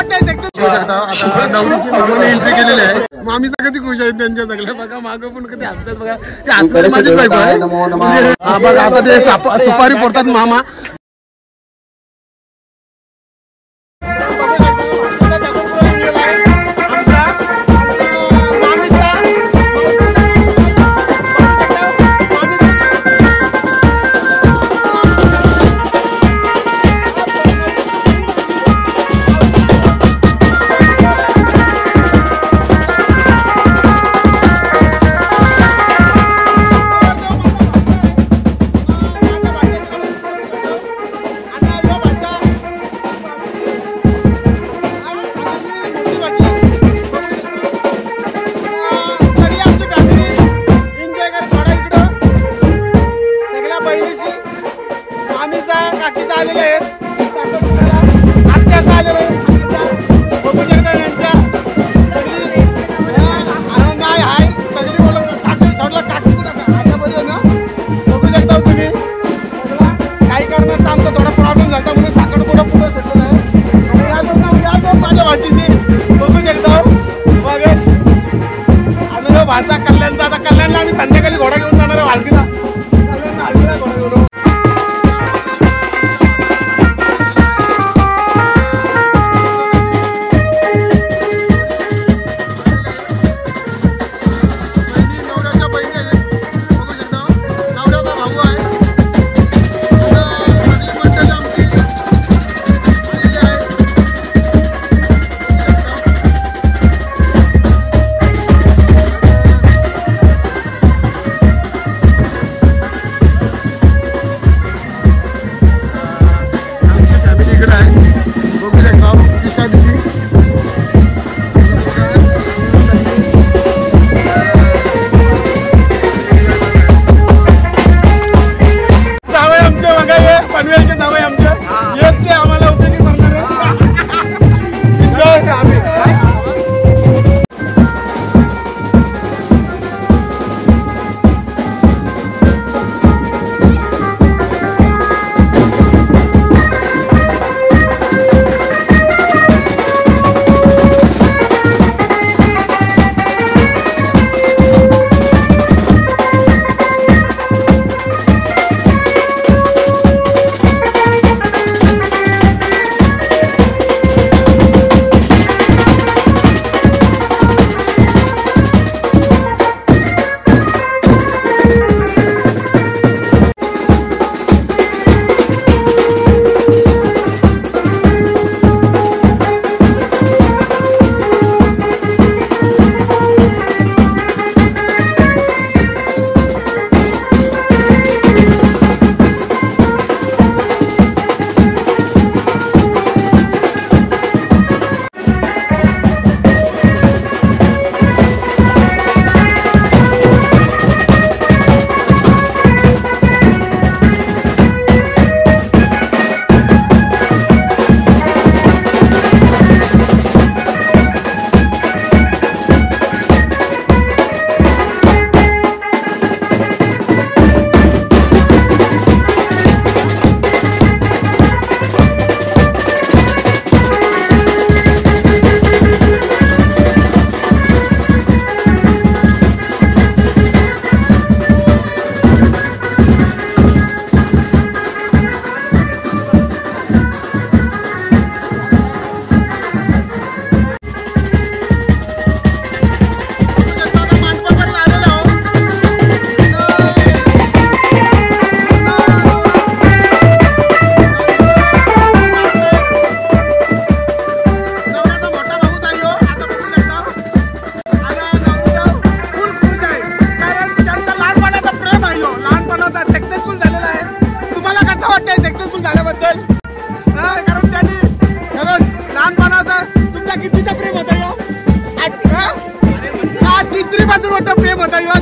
नवरीची मामाने एंट्री केलेली आहे. मामी कधी खुश आहेत त्यांच्या सगळ्या. बघा मागं पण कधी हसतात बघा. ते हसतात माझीच बायको आहे. बघा आता ते सुपारी फोडतात मामा. कल्याणचा आता कल्याणला आम्ही संध्याकाळी घोडा घेऊन जाणार आहे हलगीला.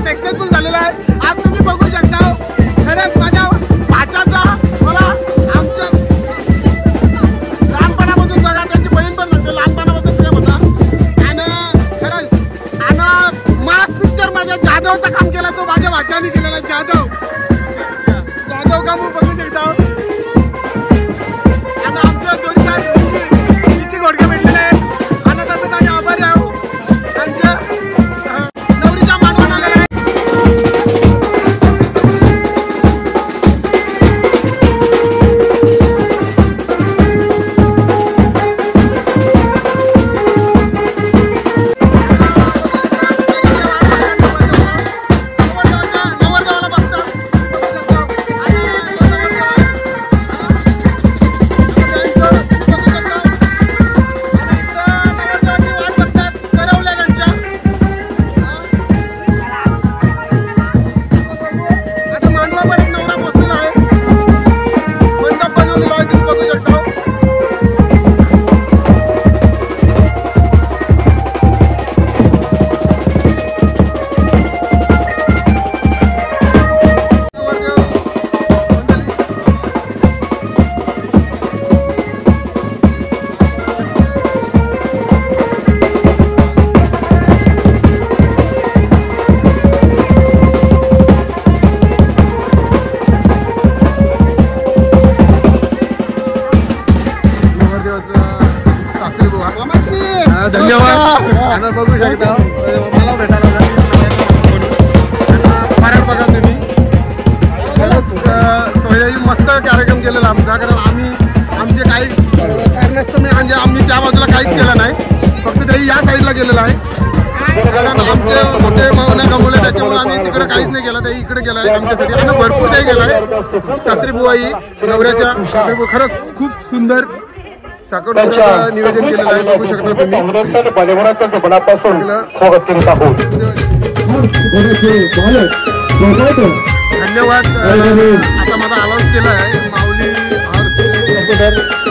सक्सेसफुल झालेला आहे। आज तुम्ही बघू शकता खरंच माझ्या भाच्याचा मला आमच्या लहानपणापासून बघा त्यांची बहीण पण नसते लहानपणापासून प्रेम होता आणि खरंच आणि मास पिक्चर माझ्या जाधवचं काम केलं तो माझ्या भाच्याने केलेला जाधव का मी बघू शकता आणि आमच्या दोन चार किती घोडके भेटलेले आहेत। आता बघू शकता मला भेटायला मराठ बघा तुम्ही. सोयराजी मस्त कार्यक्रम केलेला आमचा, कारण आमचे काही कारणास्तव म्हणजे आम्ही त्या बाजूला काहीच केलं नाही, फक्त ते या साईडला गेलेलं आहे. कारण आमचे मोठे मावने गमवले त्याच्यामुळे आम्ही तिकडे काहीच नाही केलं, ते इकडे गेलं आहे आमच्यासाठी. आणि भरपूर काही केलं आहे. सासरी बुवाई नवऱ्याच्या सासरी बुवा खरंच खूप सुंदर साखरपुड्याचं नियोजन केलेलं आहे, बघू शकता तुम्ही. धन्यवाद. आता माझा अलाउन्स केला आहे माऊली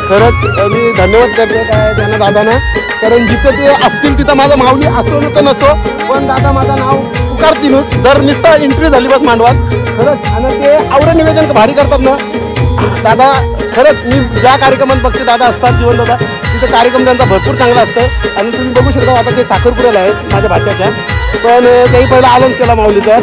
खरंच मी धन्यवाद करतो काय त्यांना दादांना, कारण जिथं ते असतील तिथं माझा माऊली असो नसतो नसो, पण दादा माझं नाव पुकारतीलच जर नुसतं एंट्री झाली बस मांडवात. खरंच आणि ते आवडं निवेदन भारी करतात ना दादा. खरंच मी ज्या कार्यक्रमात बघते दादा असतात जीवन दादा, तिथं कार्यक्रम त्यांचा भरपूर चांगला असतं. आणि तुम्ही बघू शकता आता ते साखरपुड्याला आहेत माझ्या भाच्याच्या, पण त्याही पहिला अलाउन्स केला माऊली तर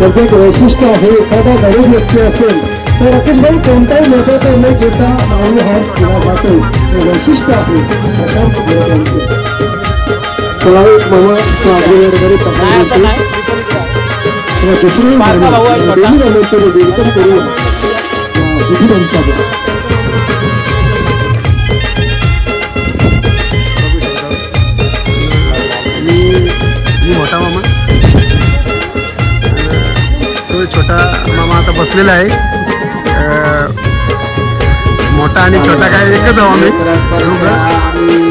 त्याचं एक वैशिष्ट्य आहे. एखादा गरीब व्यक्ती असेल तर राकेशभाई कोणताही नेत्याचा उल्लेख घेता माऊली हॉर्स केला जातो, हे वैशिष्ट्य आहे. मामा वगैरे दुसरी करूया मोठा मामा तो छोटा मामा आता बसलेला आहे. मोठा आणि छोटा काय एकच आहो आम्ही.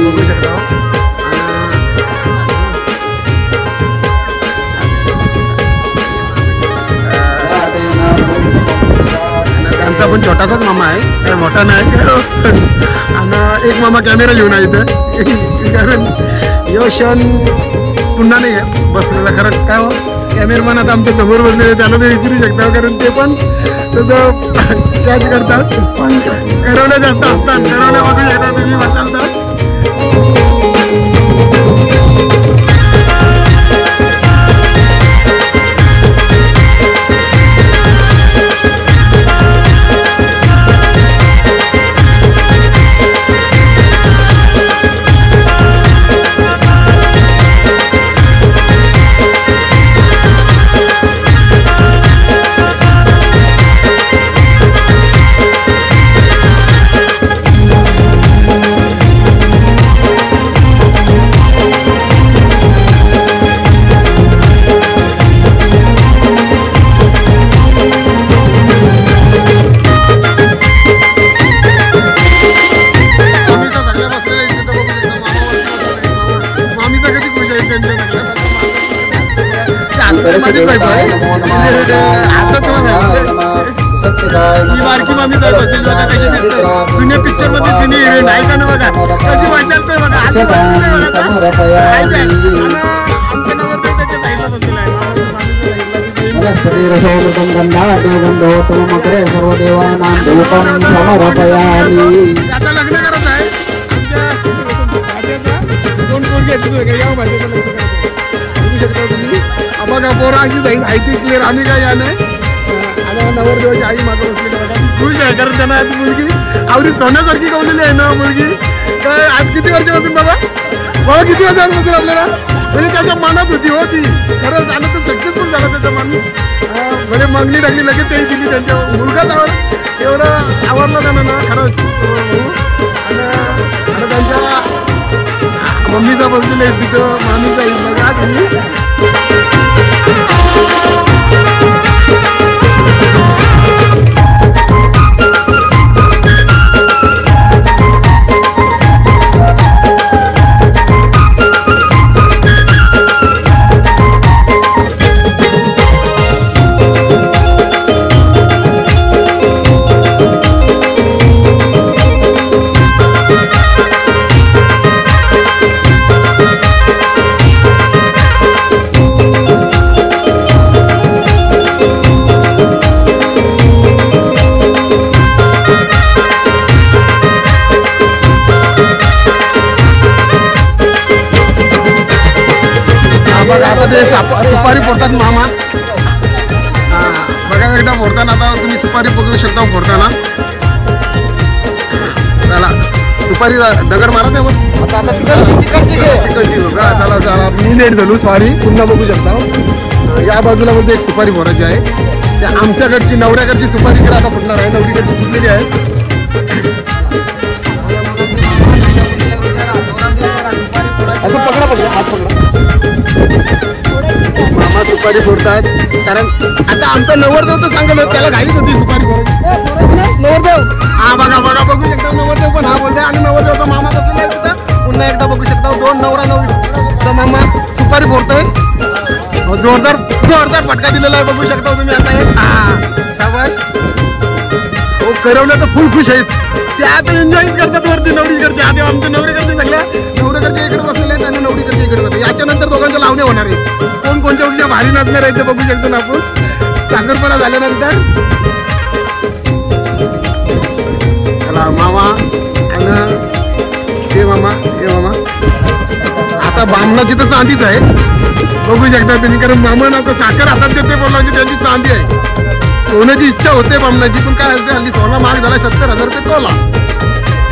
बघू शकता त्यांचा पण छोटासाच मामा आहे, काय मोठा नाही. आणि एक मामा कॅमेरा घेऊन आहे इथं, कारण यो क्षण पुन्हा नाही आहे बसलेला. खरं काय हो, कॅमेरामॅन आता आमच्या समोर बसलेले, त्याला ते विचारू शकता, कारण ते पण तसं कॅच करतात. करवल्या जास्त असतात, करवल्या बघू शकता तुम्ही बसालतात. जुन्या पिक्चर मध्ये जुनी हिरोईन आहे का ना बघा, कशी वाचालतोय बघा. आता लग्न करत आहे दोन पोरगे या भाषेचं लग्न करत बघू शकता तुम्ही. बघा पोरं अशी जाईल, माहिती क्लिअर. आम्ही काय या नाही. आणि नवरदेवाची आई मागं बसली बघा, खुश आहे, कारण त्यांना आज मुलगी आवडी सोन्यासारखी कवलेली आहे ना मुलगी. काय आज किती वर्षापासून बाबा, बाबा किती वर्षापासून आपल्याला, म्हणजे त्याच्या मनात होती हो ती. खरंच आणि तो सक्सेसफुल झाला त्याचा माणूस. म्हणजे मागणी टाकली, लगेच तेही दिली. त्यांच्या मुलगाच एवढं आवडलं त्यांना ना खरंच. आणि त्यांच्या मम्मीचा बसलेला आहे तिथं माणूस आहे बघा तुम्ही. सुपारी फोडतात मामा. बघा एकदा फोडताना, आता तुम्ही सुपारी बघू शकता फोडताना. चला सुपारी दगड मारत आहे बघा. चला चला मी लेट झालो, सॉरी. पुन्हा बघू शकता या बाजूला मध्ये एक सुपारी फोडायची आहे. त्या आमच्याकडची नवऱ्याकडची सुपारी इकडे आता फुटणार आहे, नवरीकडची फुटलेली आहे. असं पकडा पकडा, हात पकडा. मामा सुपारी फोडतात, कारण आता आमचा नवरदेव तर सांगलं त्याला घाईच होती सुपारी फोड. नवरदेव हा बघा बघा बघू शकता, नवरदेव पण हा बोलते. आणि नवरदेवचा मामा बसलेला आहे तिथं. पुन्हा एकदा बघू शकता, दोन नवरा नवरीचा मामा सुपारी फोडतोय. जोरदार जोरदार फटका दिलेला आहे बघू शकता तुम्ही. आता एक शाबाश. हो करवलं तर फुल खुश आहेत ते. आता एन्जॉय करतात वरती नवरीकडचे. आधी आमच्या नवरीकडचे सगळ्या नवरीकडचे इकडे बसलेले आहेत आणि नवरीकडचे इकडे बसले. याच्यानंतर दोघांचे लावणे होणार आहे. कोण कोणत्या पेक्षा भारी नाचणार आहे ते बघू शकतो ना आपण. साखरपणा झाल्यानंतर चला मामा आणि हे मामा हे मामा. आता बामणाची तर चांदीच आहे बघू शकता तुम्ही, कारण मामा आता साखर हातात देते बोलायची त्यांची चांदी आहे. सोन्याची इच्छा होते बामणाची, पण काय असते हल्ली सोना महाग झाला 70,000 रुपये तोला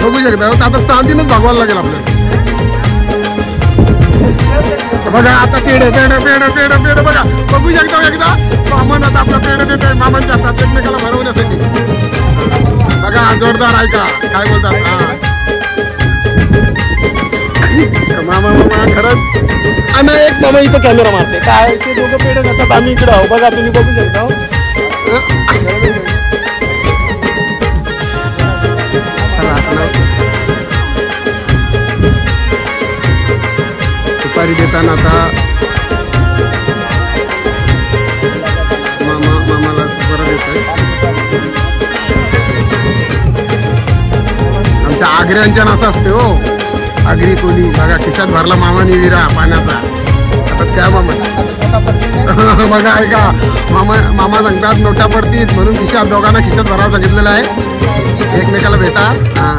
बघू शकता. आता चांदीनच भागवायला लागेल आपल्याला. बघा आता पेढ पेढ पेढ पेढ पेढ बघा बघू शकता एकदा. मामान आता आपला पेढ देत आहे मामांच्या हातात एकमेकाला भरवण्यासाठी. बघा जोरदार आहे का काय बोलतात. मामा मामा खरंच. आणि एक मामा इथं कॅमेरा मारते काय, ते दोघं पेढ देतात, आम्ही इकडे आहो बघा तुम्ही बघू शकता. सुपारी देताना आता मामाला सुपारी देत आहे. आमच्या आग्र्यांच्या असं असते हो. आगरी कोली बघा खिशात भरला मामानी विरा पाण्याचा. आता त्या मामा बघा ऐका मामा सांगतात नोटा पडतील म्हणून खिशात दोघांना खिशात भरावं सांगितलेलं आहे. एकमेकाला भेटा. हा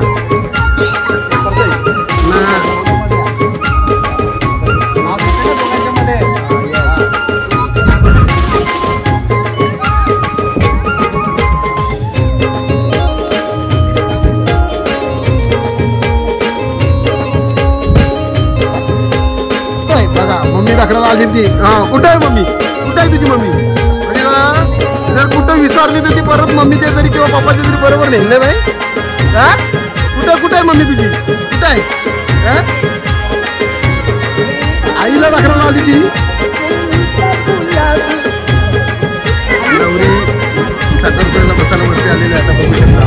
मम्मी दाखवायला आली ती. हा कुठं आहे मम्मी? कुठं आहे तुझी मम्मी? अरे जर कुठं विसरली तर ती परत मम्मीच्या तरी किंवा पप्पाच्या तरी बरोबर नेले बाई. हा कुठं आहे मम्मी तुझी? कुठं आहे? आईला दाखवायला आली ती. नवरी साखरपुड्याला बसायला वरती आलेली आता बघू शकता.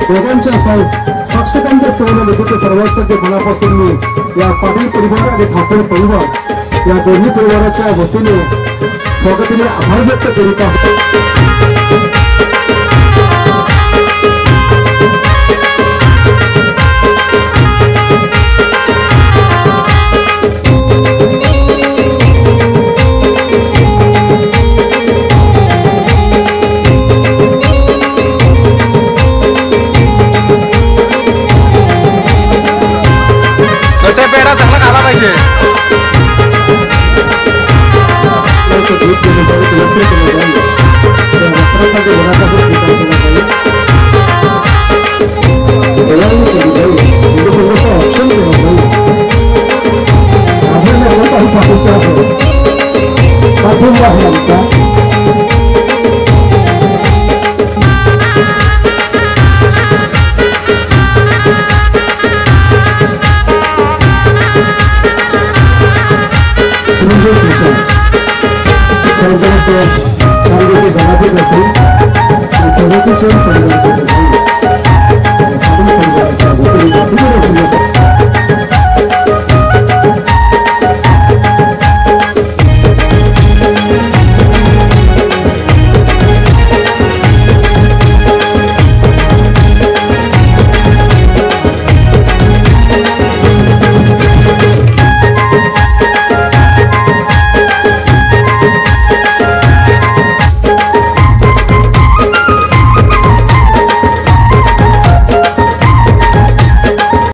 दोघांच्या साक्षकांच्या सहभागितेचे सर्वांचे मनापासून मी या पाटील परिवार आणि ठाकरे परिवार या दोन्ही परिवाराच्या वतीने स्वागताने आभार व्यक्त करीत आहोत. पेढा चांगला खाला पाहिजे.